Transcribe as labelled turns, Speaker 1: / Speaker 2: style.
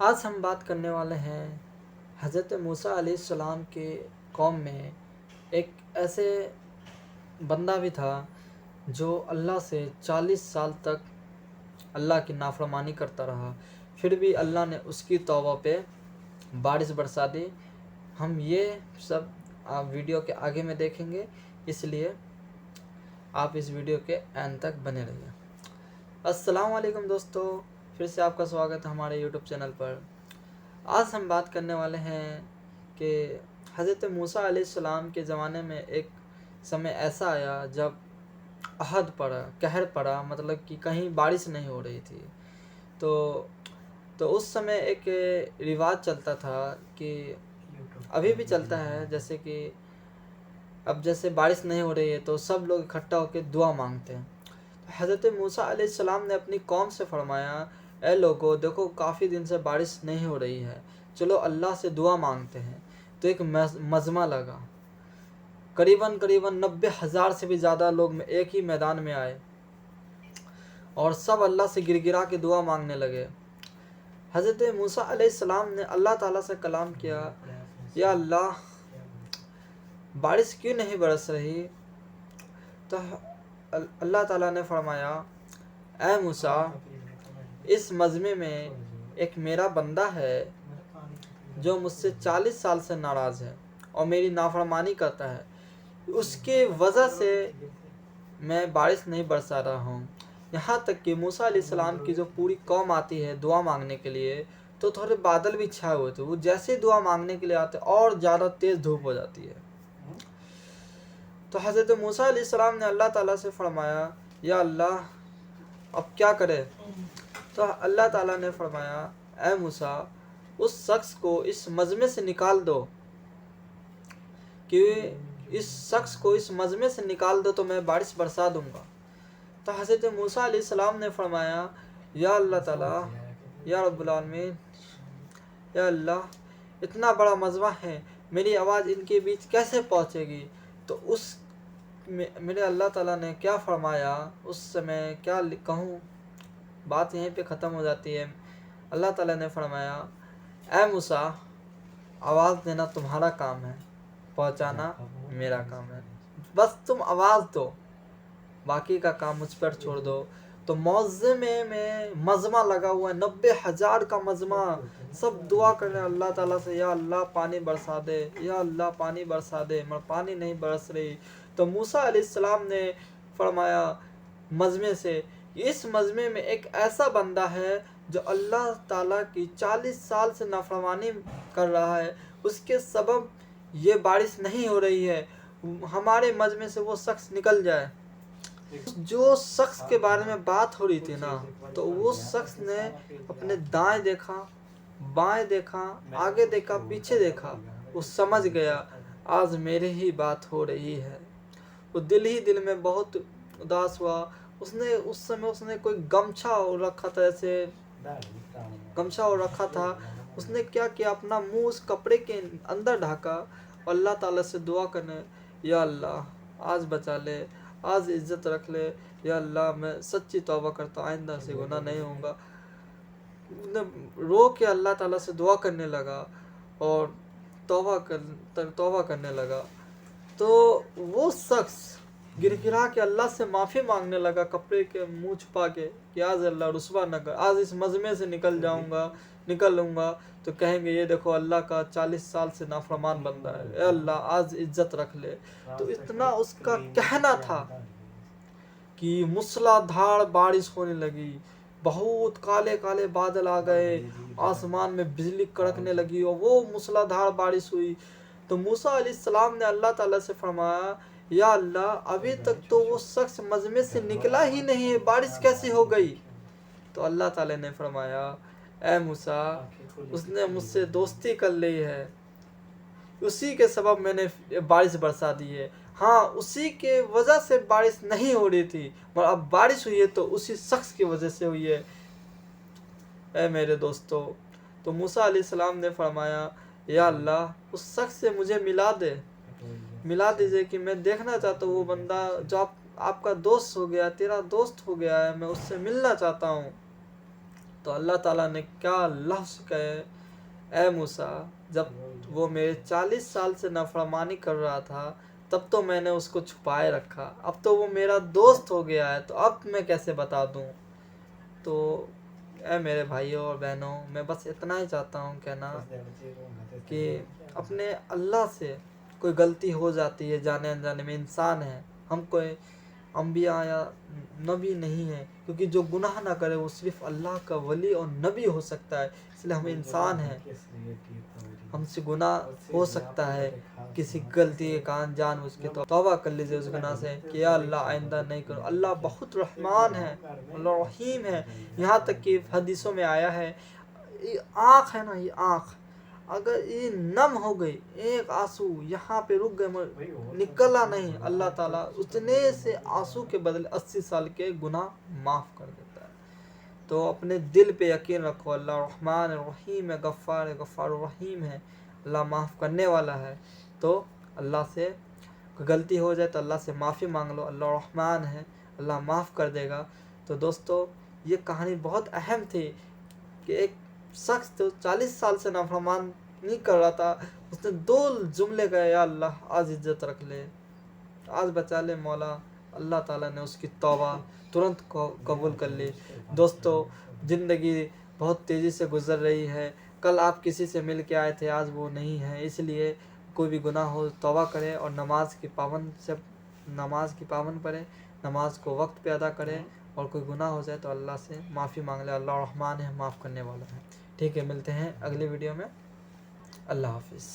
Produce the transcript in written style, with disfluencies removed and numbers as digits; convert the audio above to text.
Speaker 1: آج ہم بات کرنے والے ہیں حضرت موسیٰ علیہ السلام کے قوم میں ایک ایسے بندہ بھی تھا جو اللہ سے 40 سال تک اللہ کی نافرمانی کرتا رہا، پھر بھی اللہ نے اس کی توبہ پہ بارش برسا دی۔ ہم یہ سب آپ ویڈیو کے آگے میں دیکھیں گے، اس لیے آپ اس ویڈیو کے اینڈ تک بنے رہیے۔ السلام علیکم دوستو، پھر سے آپ کا سواگت ہے ہمارے یوٹیوب چینل پر۔ آج ہم بات کرنے والے ہیں کہ حضرت موسیٰ علیہ السلام کے زمانے میں ایک سمے ایسا آیا جب عہد پڑا، قہر پڑا، مطلب کہ کہیں بارش نہیں ہو رہی تھی۔ تو اس سمے ایک رواج چلتا تھا کہ ابھی بھی چلتا ہے، جیسے کہ اب جیسے بارش نہیں ہو رہی ہے تو سب لوگ اکٹھا ہو کے دعا مانگتے ہیں۔ حضرت موسیٰ علیہ السلام نے اپنی قوم سے فرمایا، اے لوگو دیکھو کافی دن سے بارش نہیں ہو رہی ہے، چلو اللہ سے دعا مانگتے ہیں۔ تو ایک مجمع لگا، قریباً 90,000 سے بھی زیادہ لوگ ایک ہی میدان میں آئے اور سب اللہ سے گر گرا کے دعا مانگنے لگے۔ حضرت موسیٰ علیہ السلام نے اللہ تعالیٰ سے کلام کیا، یا اللہ بارش کیوں نہیں برس رہی؟ تو اللہ تعالیٰ نے فرمایا، اے موسیٰ اس مجمع میں ایک میرا بندہ ہے جو مجھ سے 40 سال سے ناراض ہے اور میری نافرمانی کرتا ہے، اس کے وجہ سے میں بارش نہیں برسا رہا ہوں۔ یہاں تک کہ موسیٰ علیہ السلام کی جو پوری قوم آتی ہے دعا مانگنے کے لیے تو تھوڑے بادل بھی چھائے ہوئے تھے، وہ جیسے دعا مانگنے کے لیے آتے اور زیادہ تیز دھوپ ہو جاتی ہے۔ تو حضرت موسیٰ علیہ السلام نے اللہ تعالیٰ سے فرمایا، یا اللہ اب کیا کرے؟ تو اللہ تعالیٰ نے فرمایا، اے موسیٰ اس شخص کو اس مجمع سے نکال دو، کہ اس شخص کو اس مجمع سے نکال دو تو میں بارش برسا دوں گا۔ تو حضرت موسیٰ علیہ السلام نے فرمایا، یا اللہ تعالیٰ، یا رب العالمین، یا اللہ اتنا بڑا مجمع ہے، میری آواز ان کے بیچ کیسے پہنچے گی؟ تو اس میرے اللہ تعالیٰ نے کیا فرمایا، اس سے میں کیا کہوں، بات یہیں پہ ختم ہو جاتی ہے۔ اللہ تعالیٰ نے فرمایا، اے موسیٰ آواز دینا تمہارا کام ہے، پہنچانا میرا کام ہے، بس تم آواز دو، باقی کا کام مجھ پر چھوڑ دو۔ تو معظمے میں مجمع لگا ہوا ہے، 90,000 کا مجمع، سب دعا کر رہے ہیں اللہ تعالیٰ سے، یا اللہ پانی برسا دے، یا اللہ پانی برسا دے، مگر پانی نہیں برس رہی۔ تو موسیٰ علیہ السلام نے فرمایا مجمع سے، اس مجمع میں ایک ایسا بندہ ہے جو اللہ تعالیٰ کی 40 سال سے نافرمانی کر رہا ہے، اس کے سبب یہ بارش نہیں ہو رہی ہے، ہمارے مجمع سے وہ شخص نکل جائے۔ جو شخص کے بارے میں بات ہو رہی تھی نا، تو وہ شخص نے اپنے دائیں دیکھا، بائیں دیکھا، آگے دیکھا، پیچھے دیکھا، وہ سمجھ گیا آج میرے ہی بات ہو رہی ہے۔ وہ دل ہی دل میں بہت اداس ہوا۔ اس سمے کوئی گمچھا اوڑھ رکھا تھا، ایسے گمچھا اوڑھ رکھا تھا۔ اس نے کیا کیا، اپنا منہ اس کپڑے کے اندر ڈھاکا اور اللہ تعالیٰ سے دعا کرنے، یا اللہ آج بچا لے، آج عزت رکھ لے، یا اللہ میں سچی توبہ کرتا ہوں، آئندہ سے گناہ نہیں ہوں گا۔ رو کے اللہ تعالیٰ سے دعا کرنے لگا اور توبہ کرنے لگا۔ تو وہ شخص گر گرا کے اللہ سے معافی مانگنے لگا، کپڑے کے منہ چھپا کے، کہ آج اللہ رسوا نہ کر، آج اس مجمع سے نکل لوں گا تو کہیں گے یہ دیکھو اللہ کا 40 سال سے نافرمان بندہ ہے، اے اللہ آج عزت رکھ لے۔ تو اتنا اس کا کہنا تھا کہ موسلا دھار بارش ہونے لگی، بہت کالے کالے بادل آ گئے، آسمان میں بجلی کڑکنے لگی اور وہ موسلا دھار بارش ہوئی۔ تو موسیٰ علیہ السلام نے اللہ تعالیٰ سے فرمایا، یا اللہ ابھی تک تو وہ شخص مجمع سے نکلا ہی نہیں ہے، بارش کیسے ہو گئی؟ تو اللہ تعالیٰ نے فرمایا، اے موسیٰ اس نے مجھ سے دوستی کر لی ہے، اسی کے سبب میں نے بارش برسا دی ہے۔ ہاں اسی کے وجہ سے بارش نہیں ہو رہی تھی، اور اب بارش ہوئی ہے تو اسی شخص کی وجہ سے ہوئی ہے۔ اے میرے دوستو، تو موسیٰ علیہ السلام نے فرمایا، یا اللہ اس شخص سے مجھے ملا دیجئے کہ میں دیکھنا چاہتا ہوں وہ بندہ جو آپ کا دوست ہو گیا، تیرا دوست ہو گیا ہے، میں اس سے ملنا چاہتا ہوں۔ تو اللہ تعالیٰ نے کیا لفظ کہے، اے موسیٰ جب وہ میرے 40 سال سے نافرمانی کر رہا تھا تب تو میں نے اس کو چھپائے رکھا، اب تو وہ میرا دوست ہو گیا ہے تو اب میں کیسے بتا دوں۔ تو اے میرے بھائیوں اور بہنوں، میں بس اتنا ہی چاہتا ہوں کہنا کہ اپنے اللہ سے کوئی غلطی ہو جاتی ہے، جانے انجانے میں، انسان ہے، ہم کوئی انبیاء یا نبی نہیں ہے، کیونکہ جو گناہ نہ کرے وہ صرف اللہ کا ولی اور نبی ہو سکتا ہے، اس لیے ہم انسان ہیں، ہم سے گناہ ہو سکتا ہے، کسی غلطی کے کان جان بوجھ کے توبہ کر لیجیے اس گناہ سے کہ یا اللہ آئندہ نہیں کرو۔ اللہ بہت رحمان ہے، اللہ رحیم ہے، یہاں تک کہ حدیثوں میں آیا ہے یہ آنکھ ہے نا، یہ آنکھ اگر یہ نم ہو گئی، ایک آنسو یہاں پہ رک گئے نکلا نہیں، اللہ تعالیٰ اتنے سے آنسو کے بدلے 80 سال کے گناہ معاف کر دیتا ہے۔ تو اپنے دل پہ یقین رکھو، اللہ رحمان الرحیم ہے، غفار الرحیم ہے، اللہ معاف کرنے والا ہے۔ تو اللہ سے غلطی ہو جائے تو اللہ سے معافی مانگ لو، اللہ رحمان ہے، اللہ معاف کر دے گا۔ تو دوستو یہ کہانی بہت اہم تھی کہ ایک شخص تو 40 سال سے نافرمان نہیں کر رہا تھا، اس نے 2 جملے کہے، یا اللہ آج عزت رکھ لے، آج بچا لے مولا، اللہ تعالیٰ نے اس کی توبہ ترنت قبول کر لی۔ دوستو زندگی بہت تیزی سے گزر رہی ہے، کل آپ کسی سے مل کے آئے تھے، آج وہ نہیں ہے، اس لیے کوئی بھی گناہ ہو توبہ کرے اور نماز کی پابند پڑھے، نماز کو وقت پہ ادا کرے، اور کوئی گناہ ہو جائے تو اللہ سے معافی مانگ لے، اللہ رحمان ہے، معاف کرنے والا ہے۔ ٹھیک ہے، ملتے ہیں اگلی ویڈیو میں، اللہ حافظ۔